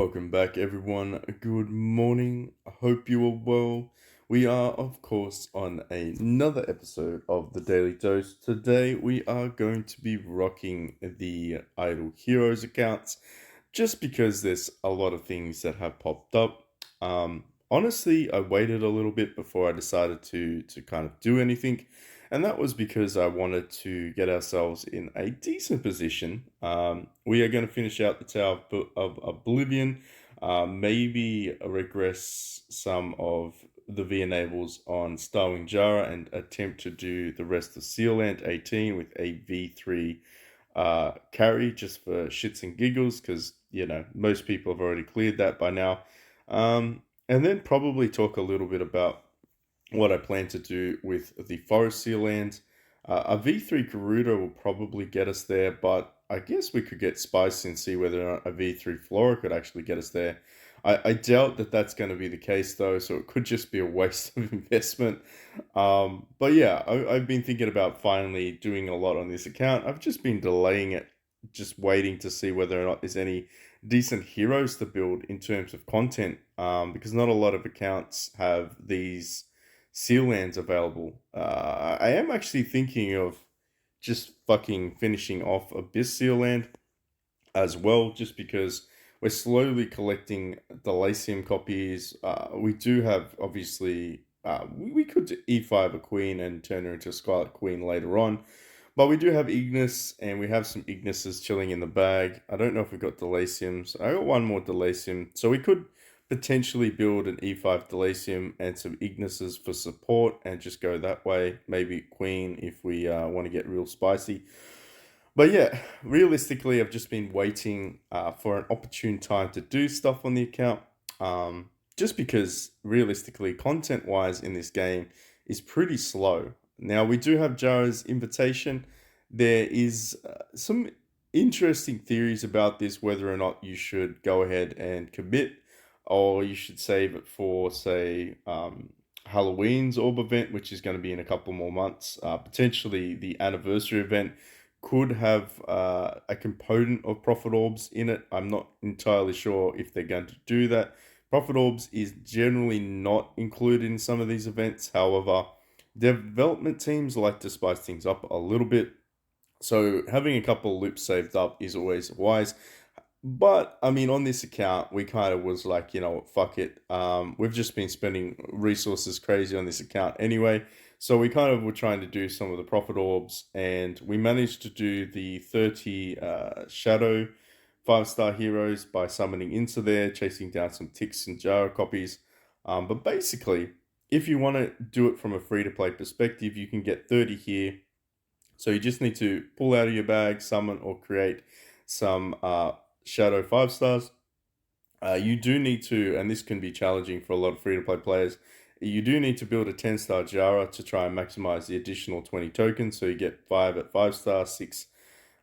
Welcome back, everyone. Good morning. I hope you are well. We are, of course, on another episode of the Daily Dose. Today, we are going to be rocking the Idle Heroes accounts just because there's a lot of things that have popped up. Honestly, I waited a little bit before I decided to kind of do anything, and that was because I wanted to get ourselves in a decent position. We are going to finish out the Tower of Oblivion, maybe regress some of the V enables on Starwing Jahra and attempt to do the rest of Sealand 18 with a V3 Carrie just for shits and giggles because most people have already cleared that by now. And then probably talk a little bit about what I plan to do with the Forest Seal Land. A V3 Garuda will probably get us there, but I guess we could get spicy and see whether or not a V3 Flora could actually get us there. I doubt that that's going to be the case, though, so it could just be a waste of investment. But yeah, I've been thinking about finally doing a lot on this account. I've just been delaying it, just waiting to see whether or not there's any decent heroes to build in terms of content, because not a lot of accounts have these seal lands available. I am actually thinking of just fucking finishing off Abyss Seal Land as well, just because we're slowly collecting Delacium copies. We do have, obviously, we could E5 a Queen and turn her into a Scarlet Queen later on. But we do have Ignis, and we have some Ignises chilling in the bag. I don't know if we've got Delaciums. I got one more Delacium. So we could potentially build an E5 Delacium and some Ignises for support and just go that way. Maybe Queen if we want to get real spicy. But yeah, realistically, I've just been waiting for an opportune time to do stuff on the account. Just because realistically, content wise in this game is pretty slow. Now, we do have Jara's invitation. There is some interesting theories about this, whether or not you should go ahead and commit or you should save it for, say, Halloween's orb event, which is going to be in a couple more months. Potentially, the anniversary event could have a component of profit orbs in it. I'm not entirely sure if they're going to do that. Profit orbs is generally not included in some of these events. However, development teams like to spice things up a little bit. So having a couple of loops saved up is always wise. But I mean, on this account, we kind of was like, fuck it. We've just been spending resources crazy on this account anyway. So we kind of were trying to do some of the profit orbs, and we managed to do the 30 shadow 5-star heroes by summoning into there, chasing down some ticks and jar copies. But basically, if you want to do it from a free to play perspective, you can get 30 here. So you just need to pull out of your bag, summon, or create some Shadow 5-stars. You do need to, and this can be challenging for a lot of free to play players, you do need to build a 10-star Jara to try and maximize the additional 20 tokens. So you get 5 at 5-star, 6.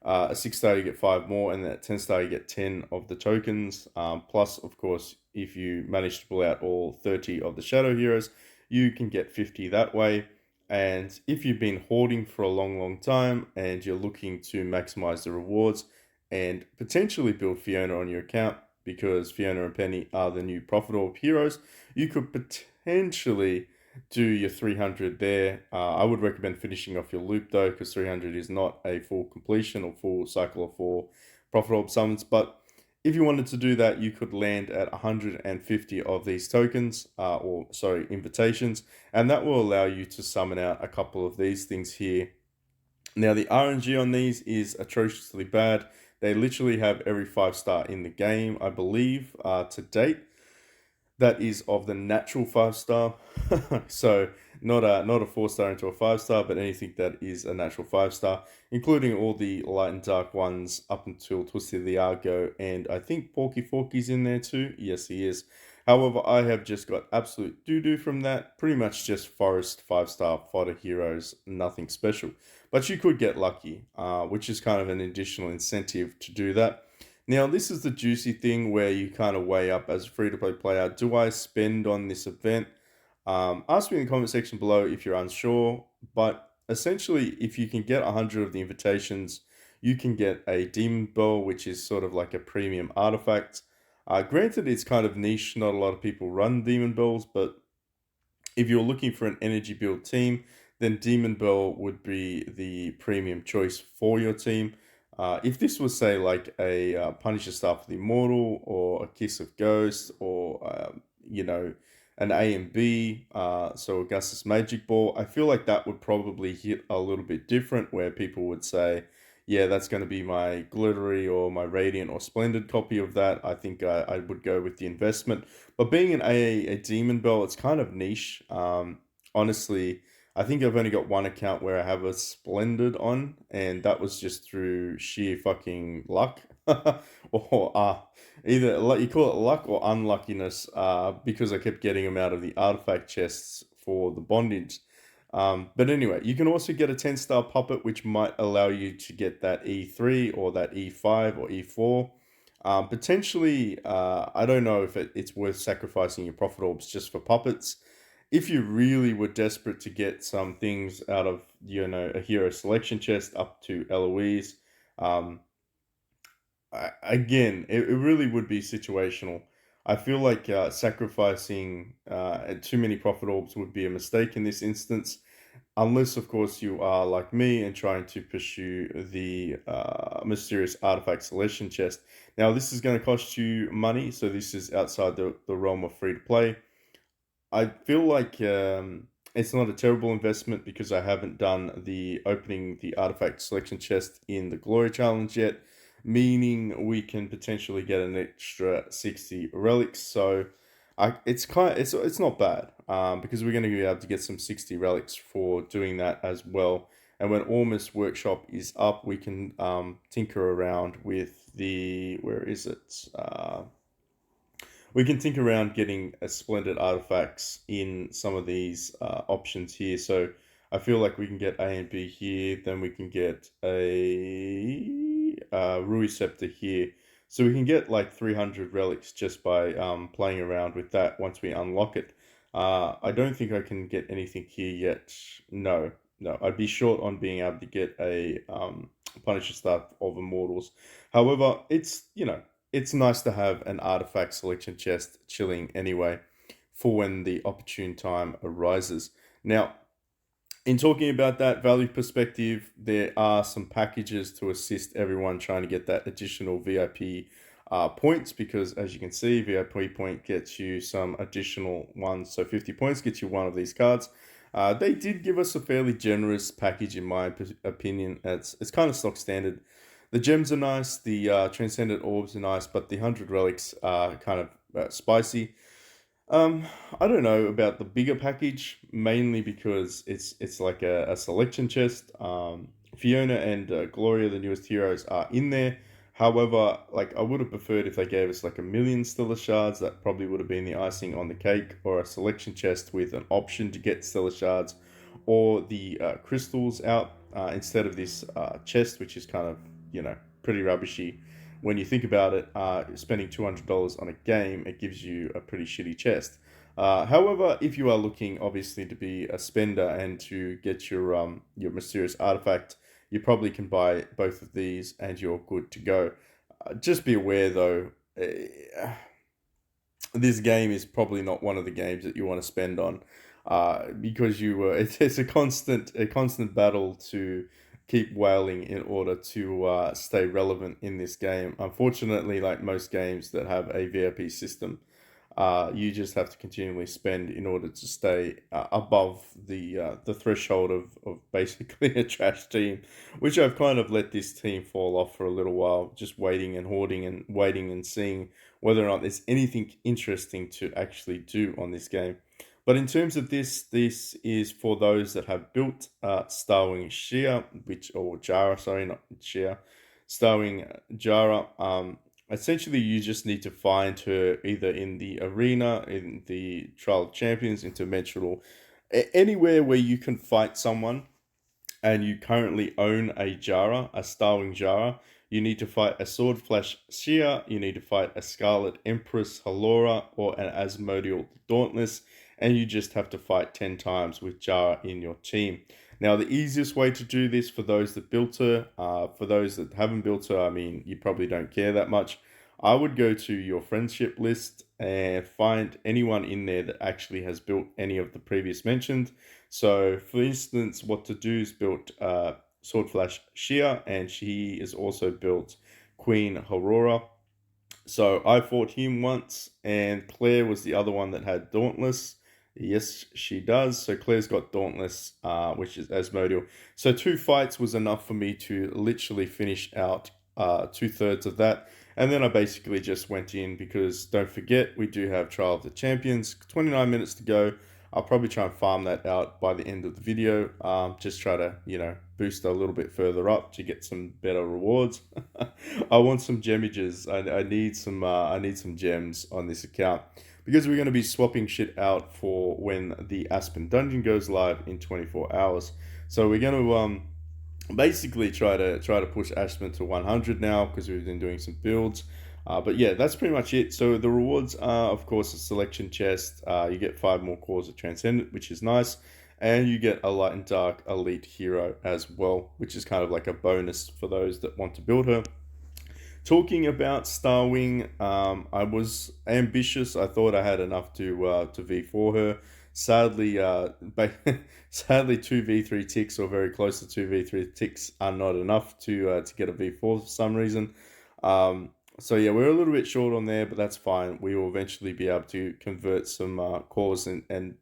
A 6-star, you get 5 more, and at 10-star, you get 10 of the tokens. Plus, of course, if you manage to pull out all 30 of the Shadow Heroes, you can get 50 that way. And if you've been hoarding for a long, long time and you're looking to maximize the rewards and potentially build Fiona on your account because Fiona and Penny are the new profitable heroes, you could potentially do your 300 there. I would recommend finishing off your loop though, because 300 is not a full completion or full cycle of 4 profit orb summons. But if you wanted to do that, you could land at 150 of these tokens, invitations, and that will allow you to summon out a couple of these things here. Now, the RNG on these is atrociously bad. They literally have every 5-star in the game, I believe, to date. That is of the natural 5-star. So not a 4-star into a 5-star, but anything that is a natural 5-star, including all the light and dark ones up until Twisted the Argo, and I think Porky Forky's in there too. Yes, he is. However, I have just got absolute doo-doo from that. Pretty much just forest 5-star fodder heroes, nothing special. But you could get lucky, which is kind of an additional incentive to do that. Now, this is the juicy thing where you kind of weigh up as a free-to-play player. Do I spend on this event? Ask me in the comment section below if you're unsure. But essentially, if you can get 100 of the invitations, you can get a Demon Bell, which is sort of like a premium artifact. Granted, it's kind of niche. Not a lot of people run Demon Bells, but if you're looking for an energy build team, then Demon Bell would be the premium choice for your team. If this was, say, like a Punisher Staff of the Immortal or a Kiss of Ghost or, an A and B, so Augustus Magic Ball, I feel like that would probably hit a little bit different where people would say, yeah, that's going to be my glittery or my radiant or splendid copy of that. I think I would go with the investment. But being a demon bell, it's kind of niche. Honestly, I think I've only got one account where I have a splendid on, and that was just through sheer fucking luck, or either like you call it luck or unluckiness. Because I kept getting them out of the artifact chests for the bondage. But anyway, you can also get a 10-star puppet, which might allow you to get that E3 or that E5 or E4. Potentially, I don't know if it's worth sacrificing your profit orbs just for puppets. If you really were desperate to get some things out of, a hero selection chest up to Eloise, um, again, it really would be situational. I feel like sacrificing too many profit orbs would be a mistake in this instance. Unless, of course, you are like me and trying to pursue the mysterious artifact selection chest. Now, this is going to cost you money, so this is outside the realm of free to play. I feel like it's not a terrible investment because I haven't done the opening the artifact selection chest in the glory challenge yet, meaning we can potentially get an extra 60 relics. So it's not bad because we're going to be able to get some 60 relics for doing that as well. And when Ormus Workshop is up, we can tinker around with the where is it? We can think around getting a splendid artifacts in some of these options here. So I feel like we can get A and B here, then we can get a Rui Scepter here. So we can get like 300 relics just by playing around with that once we unlock it. I don't think I can get anything here yet. No, no. I'd be short on being able to get a Punisher Staff of Immortals. However, it's nice to have an artifact selection chest chilling anyway for when the opportune time arises. Now, in talking about that value perspective, there are some packages to assist everyone trying to get that additional VIP points because, as you can see, VIP point gets you some additional ones. So 50 points gets you one of these cards. They did give us a fairly generous package, in my opinion. It's kind of stock standard. The gems are nice, the transcendent orbs are nice, but the 100 relics are kind of spicy. Um, I don't know about the bigger package, mainly because it's like a selection chest. Fiona and Gloria, the newest heroes, are in there. However, like I would have preferred if they gave us like a million stellar shards. That probably would have been the icing on the cake, or a selection chest with an option to get stellar shards, or the crystals out instead of this chest, which is kind of pretty rubbishy when you think about it, spending $200 on a game, it gives you a pretty shitty chest. However, if you are looking obviously to be a spender and to get your mysterious artifact, you probably can buy both of these and you're good to go. Just be aware though, this game is probably not one of the games that you want to spend on, because it's a constant battle to keep whaling in order to stay relevant in this game. Unfortunately, like most games that have a VIP system, you just have to continually spend in order to stay above the threshold of basically a trash team, which I've kind of let this team fall off for a little while, just waiting and hoarding and waiting and seeing whether or not there's anything interesting to actually do on this game. But in terms of this is for those that have built Starwing Shia, or Jahra, sorry, not Shia, Starwing Jahra. Essentially, you just need to find her either in the arena, in the Trial of Champions, interdimensional, anywhere where you can fight someone and you currently own a Jahra, a Starwing Jahra, you need to fight a Sword Flash Shia, you need to fight a Scarlet Empress Halora, or an Asmodeal Dauntless, and you just have to fight 10 times with Jahra in your team. Now, the easiest way to do this for those that built her, for those that haven't built her, I mean, you probably don't care that much. I would go to your friendship list and find anyone in there that actually has built any of the previous mentioned. So, for instance, what to do is built Sword Flash Shia, and she is also built Queen Aurora. So I fought him once, and Claire was the other one that had Dauntless. Yes, she does. So Claire's got Dauntless, which is Asmodial. So two fights was enough for me to literally finish out two-thirds of that. And then I basically just went in because don't forget, we do have Trial of the Champions, 29 minutes to go. I'll probably try and farm that out by the end of the video. Just try to, boost a little bit further up to get some better rewards. I want some gemages. I need some gems on this account because we're going to be swapping shit out for when the Aspen dungeon goes live in 24 hours. So we're going to basically try to push Aspen to 100 now because we've been doing some builds. But yeah, that's pretty much it. So the rewards are, of course, a selection chest. You get 5 more cores of Transcendent, which is nice. And you get a light and dark elite hero as well, which is kind of like a bonus for those that want to build her. Talking about Starwing, I was ambitious. I thought I had enough to V4 her. Sadly, sadly, two V3 ticks or very close to two V3 ticks are not enough to get a V4 for some reason. So yeah, we're a little bit short on there, but that's fine. We will eventually be able to convert some cores and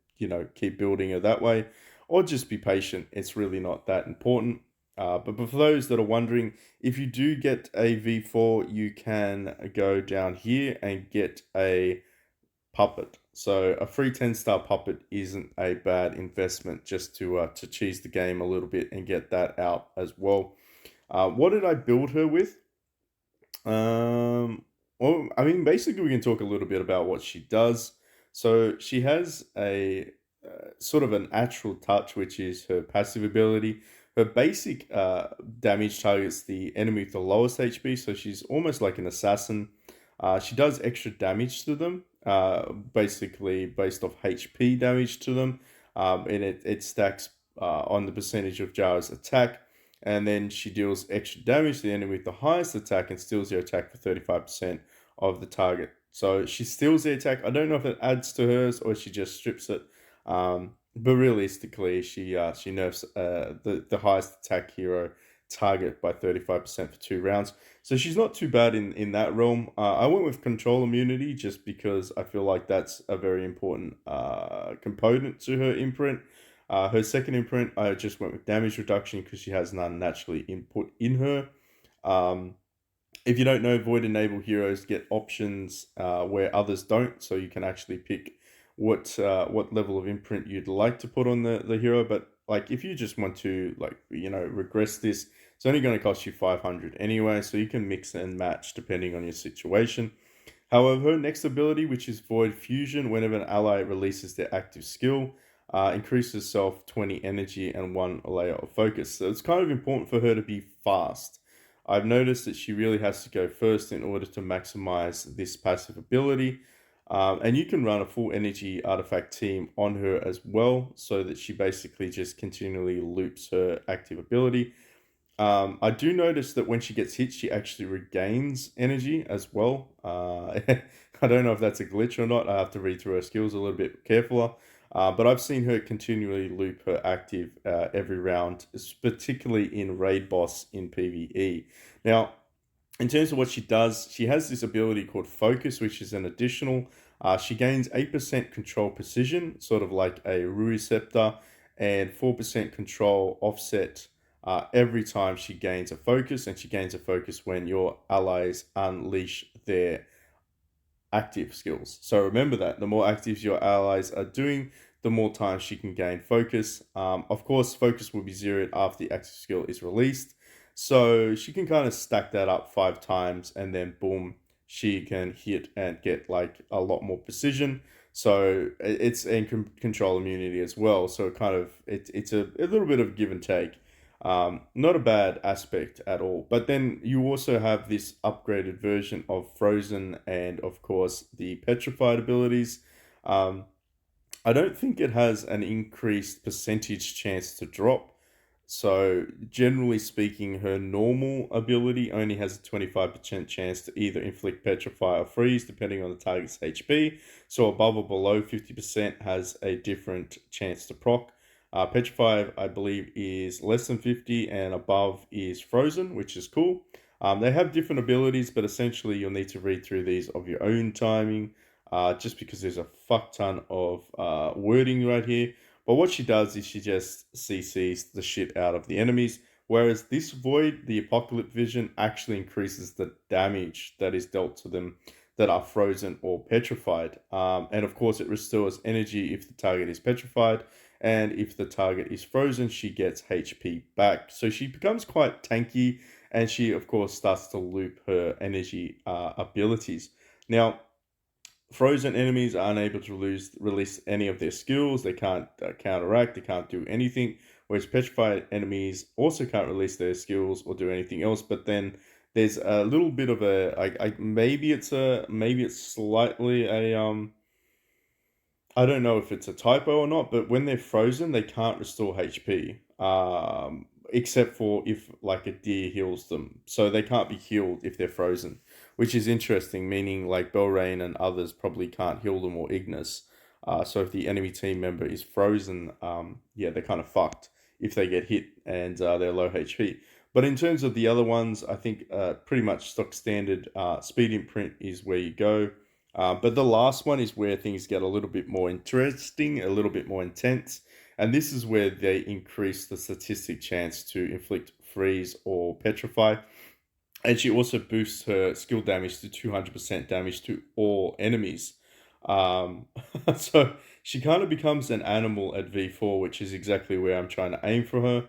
keep building her that way, or just be patient. It's really not that important. But for those that are wondering, if you do get a V4, you can go down here and get a puppet. So a free 10-star puppet isn't a bad investment just to cheese the game a little bit and get that out as well. What did I build her with? Well, I mean, basically, we can talk a little bit about what she does. So she has a sort of an actual touch, which is her passive ability. Her basic damage targets the enemy with the lowest HP, so she's almost like an assassin. She does extra damage to them, basically based off HP damage to them, and it stacks on the percentage of Jahra's attack. And then she deals extra damage to the enemy with the highest attack and steals their attack for 35% of the target. So she steals the attack. I don't know if it adds to hers or she just strips it. But realistically, she nerfs the highest attack hero target by 35% for 2 rounds. So she's not too bad in that realm. I went with control immunity just because I feel like that's a very important component to her imprint. Her second imprint, I just went with damage reduction because she has none naturally input in her. Um, if you don't know, Void Enable heroes get options where others don't, so you can actually pick what level of imprint you'd like to put on the hero. But like, if you just want to regress this, it's only going to cost you 500 anyway, so you can mix and match depending on your situation. However, next ability, which is Void Fusion, whenever an ally releases their active skill, increases self 20 energy and 1 layer of focus. So it's kind of important for her to be fast. I've noticed that she really has to go first in order to maximize this passive ability. And you can run a full energy artifact team on her as well, so that she basically just continually loops her active ability. I do notice that when she gets hit, she actually regains energy as well. I don't know if that's a glitch or not. I have to read through her skills a little bit carefuler. But I've seen her continually loop her active every round, particularly in raid boss in PvE. Now, in terms of what she does, she has this ability called Focus, which is an additional. She gains 8% control precision, sort of like a Rui Scepter, and 4% control offset every time she gains a focus, and she gains a focus when your allies unleash their active skills. So remember that the more actives your allies are doing, the more time she can gain focus. Of course, focus will be zeroed after the active skill is released. So she can kind of stack that up 5 times and then boom, she can hit and get like a lot more precision. So it's in control immunity as well. So it's a little bit of give and take. Not a bad aspect at all. But then you also have this upgraded version of Frozen and, of course, the Petrified abilities. Um, I don't think it has an increased percentage chance to drop. So, generally speaking, her normal ability only has a 25% chance to either inflict petrify or freeze, depending on the target's HP. So, above or below 50% has a different chance to proc. Petrify, I believe, is less than 50, and above is frozen, which is cool. They have different abilities, but essentially, you'll need to read through these of your own timing, just because there's a fuck ton of wording right here. But what she does is she just CCs the shit out of the enemies. Whereas this Void, the Apocalypse Vision, actually increases the damage that is dealt to them that are frozen or petrified. And of course, it restores energy if the target is petrified. And if the target is frozen, she gets HP back. So she becomes quite tanky. And she, of course, starts to loop her energy abilities. Now, frozen enemies are unable to release any of their skills. They can't counteract. They can't do anything. Whereas petrified enemies also can't release their skills or do anything else. But then there's a little bit of maybe it's slightly a. I don't know if it's a typo or not, but when they're frozen, they can't restore HP. Except for if like a deer heals them. So they can't be healed if they're frozen, which is interesting, meaning like Belrain and others probably can't heal them or Ignis. So if the enemy team member is frozen, yeah, they're kind of fucked if they get hit and they're low HP. But in terms of the other ones, I think pretty much stock standard speed imprint is where you go. But the last one is where things get a little bit more interesting, a little bit more intense. And this is where they increase the statistic chance to inflict freeze or petrify. And she also boosts her skill damage to 200% damage to all enemies. Um, so she kind of becomes an animal at V4, which is exactly where I'm trying to aim for her.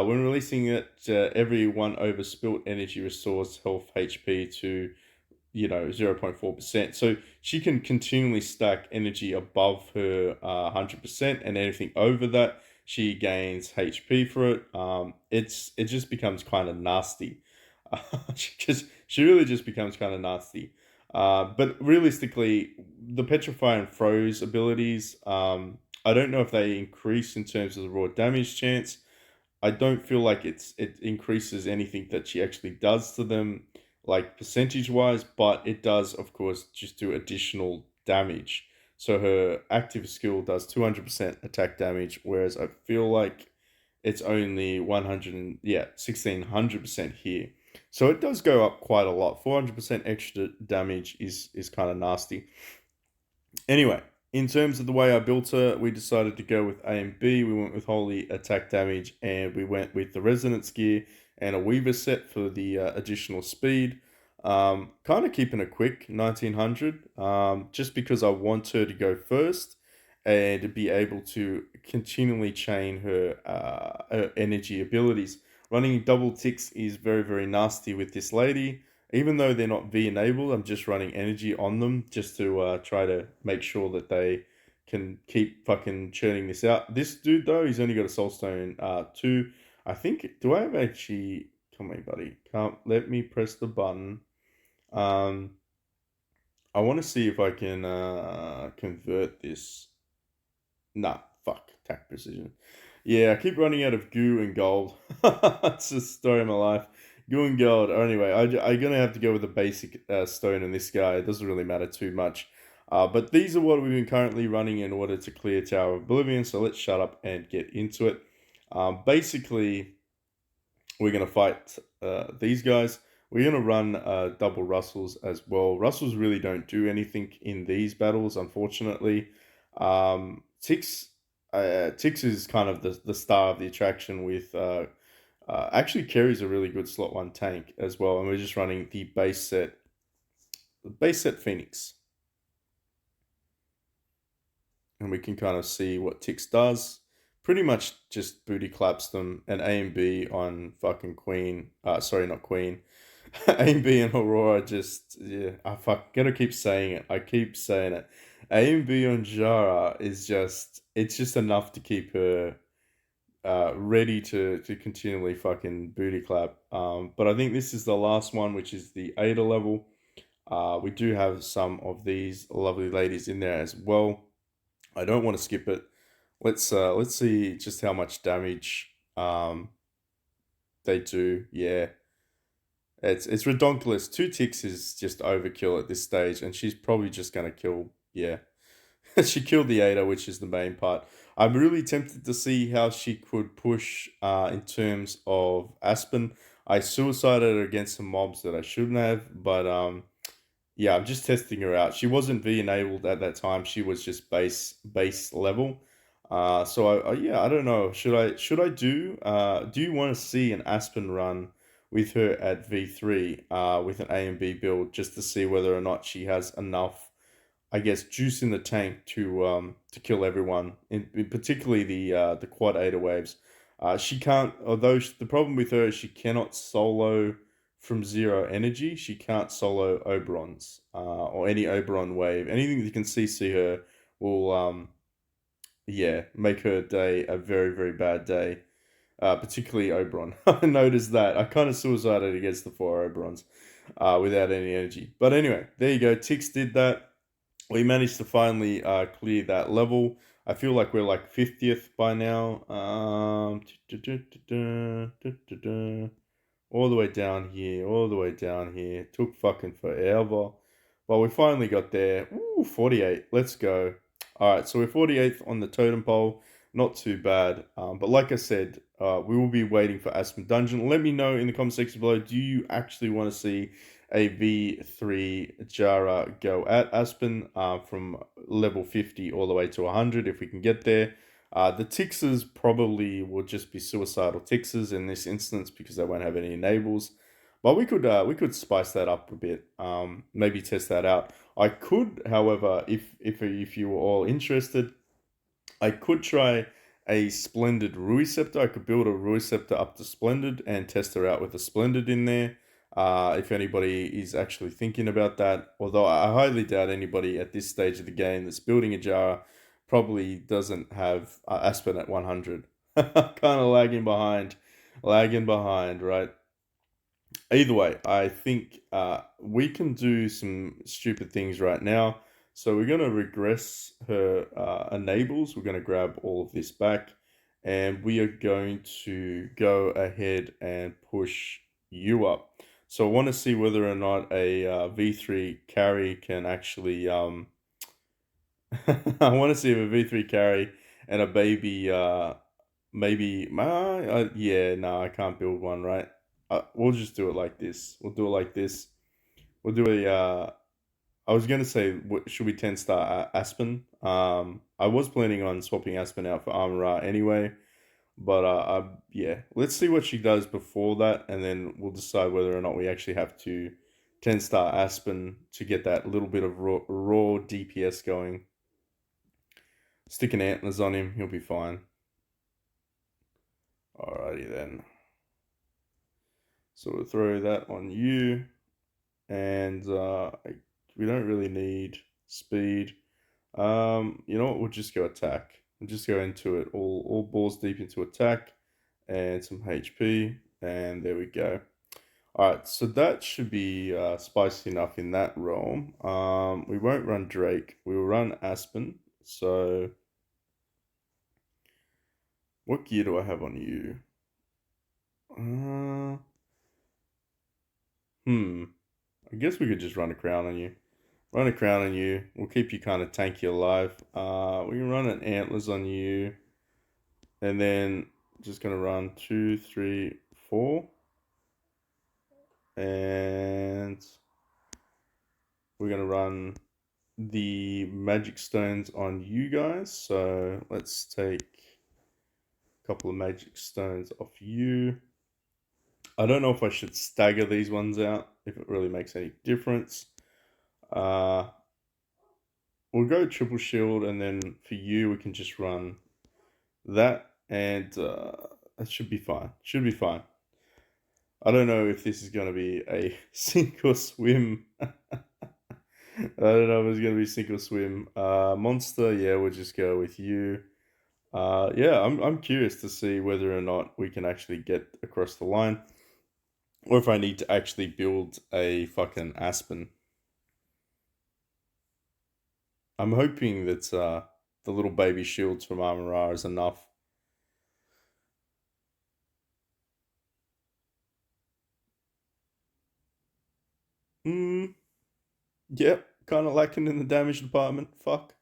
When releasing it, every one over spilt energy restores health HP to 0.4%. So she can continually stack energy above her 100%, and anything over that, she gains HP for it. It just becomes kind of nasty. She really just becomes kind of nasty. But realistically, the Petrify and Froze abilities, I don't know if they increase in terms of the raw damage chance. I don't feel like it increases anything that she actually does to them, like percentage wise, but it does, of course, just do additional damage. So her active skill does 200% attack damage, whereas I feel like it's only 1600% here. So it does go up quite a lot. 400% extra damage is kind of nasty. Anyway, in terms of the way I built her, we decided to go with A and B. We went with holy attack damage, and we went with the resonance gear and a weaver set for the additional speed. Kind of keeping it quick, 1900, just because I want her to go first and to be able to continually chain her energy abilities. Running double ticks is very, very nasty with this lady. Even though they're not V enabled, I'm just running energy on them just to try to make sure that they can keep fucking churning this out. This dude though, he's only got a Soulstone 2. I think, do I have actually, come on buddy, can't let me press the button. Um, I want to see if I can convert this. Nah, fuck, attack precision. Yeah, I keep running out of goo and gold. It's the story of my life. Goo and gold. Anyway, I'm gonna have to go with the basic stone in this guy. It doesn't really matter too much. But these are what we've been currently running in order to clear Tower of Oblivion. So let's shut up and get into it. Basically, we're gonna fight these guys. We're gonna run double Russells as well. Russells really don't do anything in these battles, unfortunately. Tix is kind of the star of the attraction with actually carries a really good slot one tank as well, and we're just running the base set Phoenix, and we can kind of see what Tix does. Pretty much just booty claps them, and A and B on fucking Queen. Sorry, not Queen. A and B and Aurora just, yeah. I gotta keep saying it. I keep saying it. A and B on Jahra is just, it's just enough to keep her ready to continually fucking booty clap. But I think this is the last one, which is the Ada level. We do have some of these lovely ladies in there as well. I don't want to skip it. Let's see just how much damage Um, they do, yeah. It's redonkulous. 2 ticks is just overkill at this stage, and she's probably just gonna kill. Yeah, she killed the Ada, which is the main part. I'm really tempted to see how she could push in terms of Aspen. I suicided her against some mobs that I shouldn't have, but yeah, I'm just testing her out. She wasn't V enabled at that time. She was just base level. So yeah, I don't know. Should I do? Do you want to see an Aspen run with her at V3 with an A and B build just to see whether or not she has enough, I guess, juice in the tank to kill everyone, in particularly the quad Ada waves. She can't. Although the problem with her is she cannot solo from zero energy. She can't solo Oberons or any Oberon wave. Anything that you can CC her will yeah, make her day a very very bad day. Particularly Oberon. I noticed that. I kind of suicided against the 4 Oberons without any energy. But anyway, there you go. Tix did that. We managed to finally clear that level. I feel like we're like 50th by now. All the way down here, all the way down here. Took fucking forever. Well, we finally got there. Ooh, 48. Let's go. All right, so we're 48th on the totem pole. Not too bad. But like I said, we will be waiting for Aspen Dungeon. Let me know in the comment section below. Do you actually want to see a V3 Jahra go at Aspen from level 50 all the way to 100 if we can get there? The Tixes probably will just be suicidal Tixes in this instance because they won't have any enables. But we could spice that up a bit. Maybe test that out. I could, however, if you were all interested, I could try a Splendid Ruiceptor. I could build a Ruiceptor up to Splendid and test her out with a Splendid in there. If anybody is actually thinking about that, although I highly doubt anybody at this stage of the game that's building a Jara probably doesn't have Aspen at 100. Kind of lagging behind, right? Either way, I think we can do some stupid things right now. So we're going to regress her enables. We're going to grab all of this back. And we are going to go ahead and push you up. So I want to see whether or not a V3 carry can actually... I want to see if a V3 carry and a baby... maybe... yeah, no, I can't build one, right? We'll just do it like this. We'll do it like this. We'll do a. I was gonna say, should we 10 star Aspen? I was planning on swapping Aspen out for Armora anyway, but yeah, let's see what she does before that, and then we'll decide whether or not we actually have to 10 star Aspen to get that little bit of raw DPS going. Sticking antlers on him, he'll be fine. Alrighty then. So we'll throw that on you. And we don't really need speed. You know what? We'll just go attack. We'll just go into it all balls deep into attack and some HP, and there we go. All right, so that should be spicy enough in that realm. We won't run Drake. We will run Aspen. So, what gear do I have on you? Uh, I guess we could just run a crown on you. Run a crown on you. We'll keep you kind of tanky alive. We can run an antlers on you. And then just going to run 2, 3, 4. And we're going to run the magic stones on you guys. So let's take a couple of magic stones off you. I don't know if I should stagger these ones out, if it really makes any difference. Uh, we'll go triple shield, and then for you, we can just run that, and that should be fine. Should be fine. I don't know if this is going to be a sink or swim. I don't know if it's going to be sink or swim. Monster, yeah, we'll just go with you. Yeah, I'm curious to see whether or not we can actually get across the line, or if I need to actually build a fucking Aspen. I'm hoping that the little baby shields from Armora is enough. Yep, kind of lacking in the damage department. Fuck.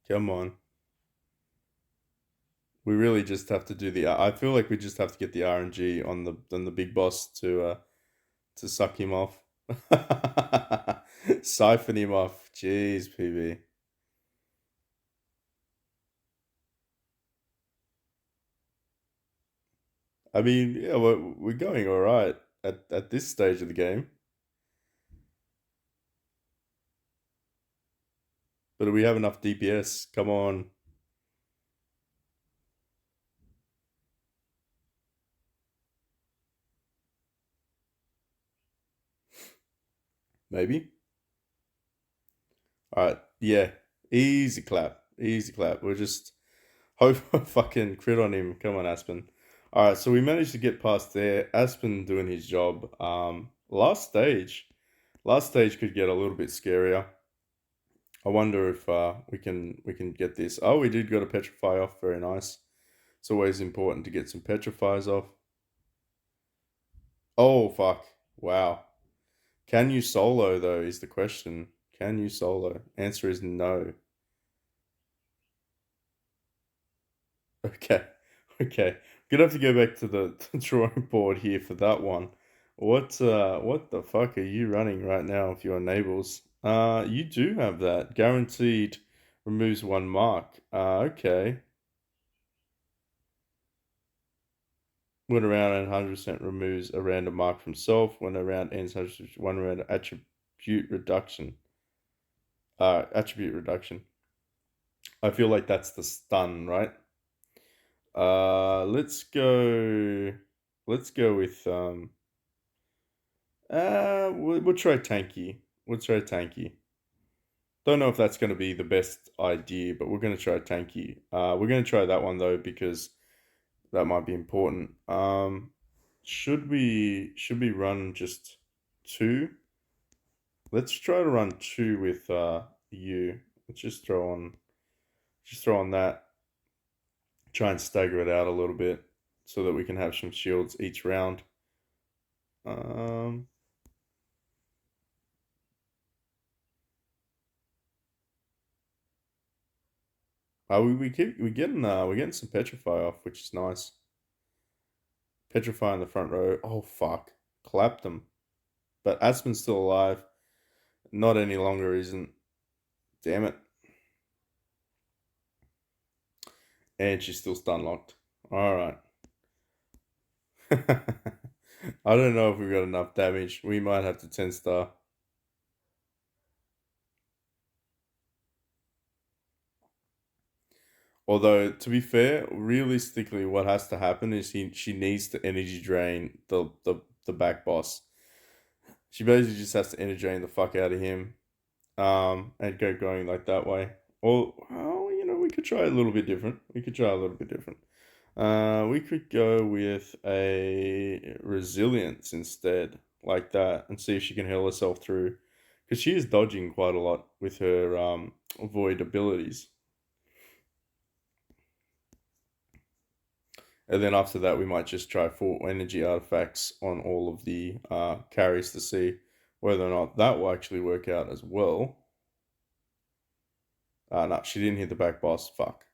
Come on. We really just have to do the. I feel like we just have to get the RNG on the big boss to suck him off, siphon him off. Jeez, PB. I mean, yeah, we're going all right at this stage of the game, but do we have enough DPS? Come on, maybe. All right, yeah, easy clap, easy clap. We're just hope fucking crit on him. Come on, Aspen. All right, so we managed to get past there. Aspen doing his job. Last stage could get a little bit scarier. I wonder if we can get this. Oh, we did got a petrify off. Very nice. It's always important to get some petrifies off. Oh fuck! Wow. Can you solo though? Is the question. Can you solo? Answer is no. Okay. Okay. Gonna have to go back to the drawing board here for that one. What the fuck are you running right now with your enables? You do have that. Guaranteed removes one mark. Okay. When around and 100% removes a random mark from self. When a round ends, 100% one random attribute reduction. Attribute reduction. I feel like that's the stun, right? Let's go. Let's go with we'll try tanky. We'll try tanky. Don't know if that's going to be the best idea, but we're going to try tanky. We're going to try that one though because that might be important. Should we run just two? Let's try to run two with you. Let's just throw on that. Try and stagger it out a little bit so that we can have some shields each round. Um, we're getting some petrify off, which is nice. Petrify in the front row. Oh fuck, clapped them. But Aspen's still alive. Not any longer, isn't. Damn it. And she's still stun locked. All right. I don't know if we've got enough damage. We might have to 10 star. Although, to be fair, realistically, what has to happen is she needs to energy drain the back boss. She basically just has to energy drain the fuck out of him, and go going like that way. Or, well, we could try a little bit different. We could try a little bit different. We could go with a resilience instead, like that, and see if she can heal herself through, because she is dodging quite a lot with her void abilities. And then after that, we might just try full energy artifacts on all of the carries to see whether or not that will actually work out as well. No, she didn't hit the back boss. Fuck.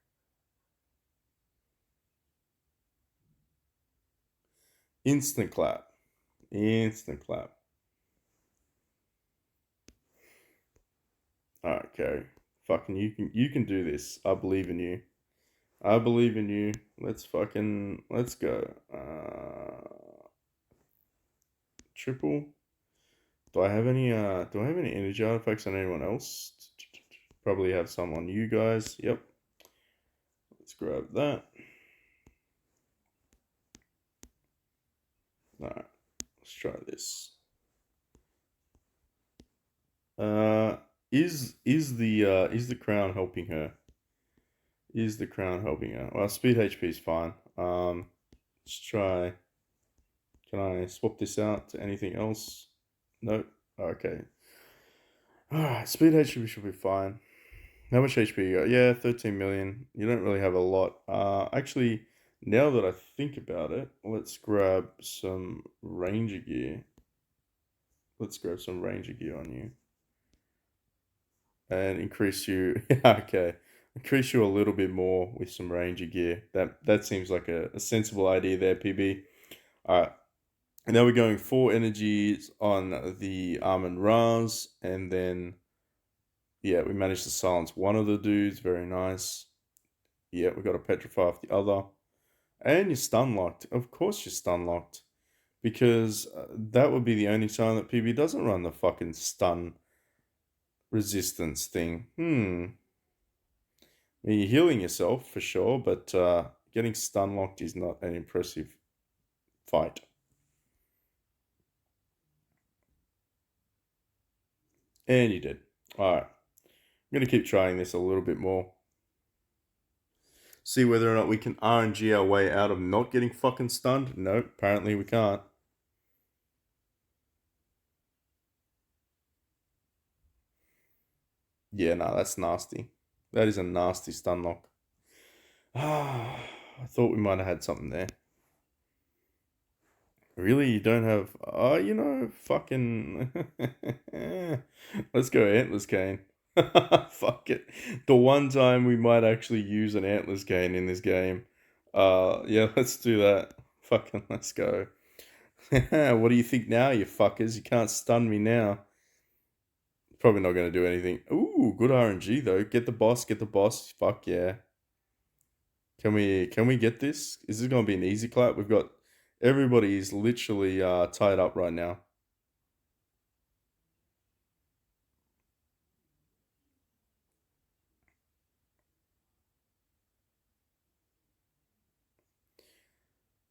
Instant clap. Instant clap. Alright, Carrie. Fucking you can do this. I believe in you. I believe in you. Let's go. Triple. Do I have any energy artifacts on anyone else? Probably have some on you guys. Yep. Let's grab that. Alright, let's try this. Uh is the crown helping her? Is the crown helping her? Well, speed HP is fine. Let's try. Can I swap this out to anything else? Nope. Okay. Alright, speed HP should be fine. How much HP you got? Yeah, 13 million. You don't really have a lot. Actually, Now that I think about it, let's grab some ranger gear. Let's grab some ranger gear on you and increase you. Okay, increase you a little bit more with some ranger gear. That seems like a sensible idea there, PB. All right, and now we're going 4 energies on the Armand Ras, and then yeah, we managed to silence one of the dudes. Very nice. Yeah, we got to petrify off the other, and you're stun locked. Of course, you're stun locked because that would be the only time that PB doesn't run the fucking stun resistance thing. I mean, you're healing yourself for sure, but getting stun locked is not an impressive fight. And you did. All right. I'm going to keep trying this a little bit more. See whether or not we can RNG our way out of not getting fucking stunned. No, apparently we can't. Yeah, no, that's nasty. That is a nasty stun lock. Ah, I thought we might have had something there. Really, you don't have? Oh, fucking. Let's go Antlers Cane. Fuck it. The one time we might actually use an Antlers Cane in this game. Yeah, let's do that. Fucking let's go. What do you think now, you fuckers? You can't stun me now. Probably not gonna do anything. Ooh, good RNG though. Get the boss. Get the boss. Fuck yeah. Can we get this? Is this gonna be an easy clap? We've got everybody is literally tied up right now.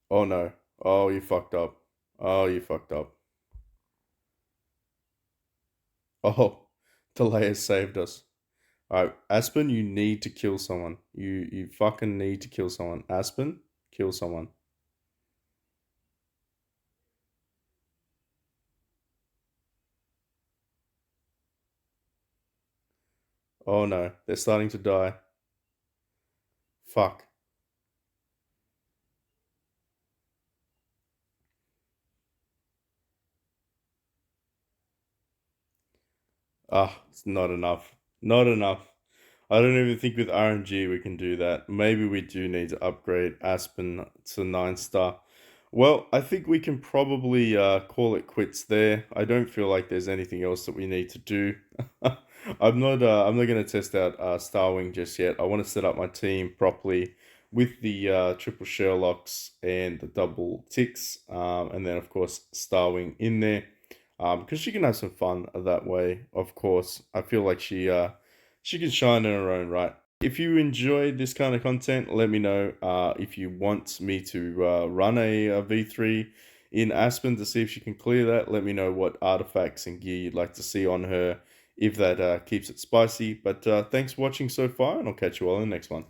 Oh no. Oh, you fucked up. Oh, you fucked up. Oh, delay has saved us. Alright, Aspen, you need to kill someone. You fucking need to kill someone. Aspen, kill someone. Oh no, they're starting to die. Fuck. Ah, it's not enough. Not enough. I don't even think with RNG we can do that. Maybe we do need to upgrade Aspen to 9 star. Well, I think we can probably call it quits there. I don't feel like there's anything else that we need to do. I'm not going to test out Starwing just yet. I want to set up my team properly with the triple Sherlocks and the double ticks, and then of course Starwing in there, because she can have some fun that way. Of course, I feel like she can shine in her own right. If you enjoyed this kind of content, let me know. If you want me to run a V3 in Aspen to see if she can clear that, let me know what artifacts and gear you'd like to see on her if that keeps it spicy. But thanks for watching so far, and I'll catch you all in the next one.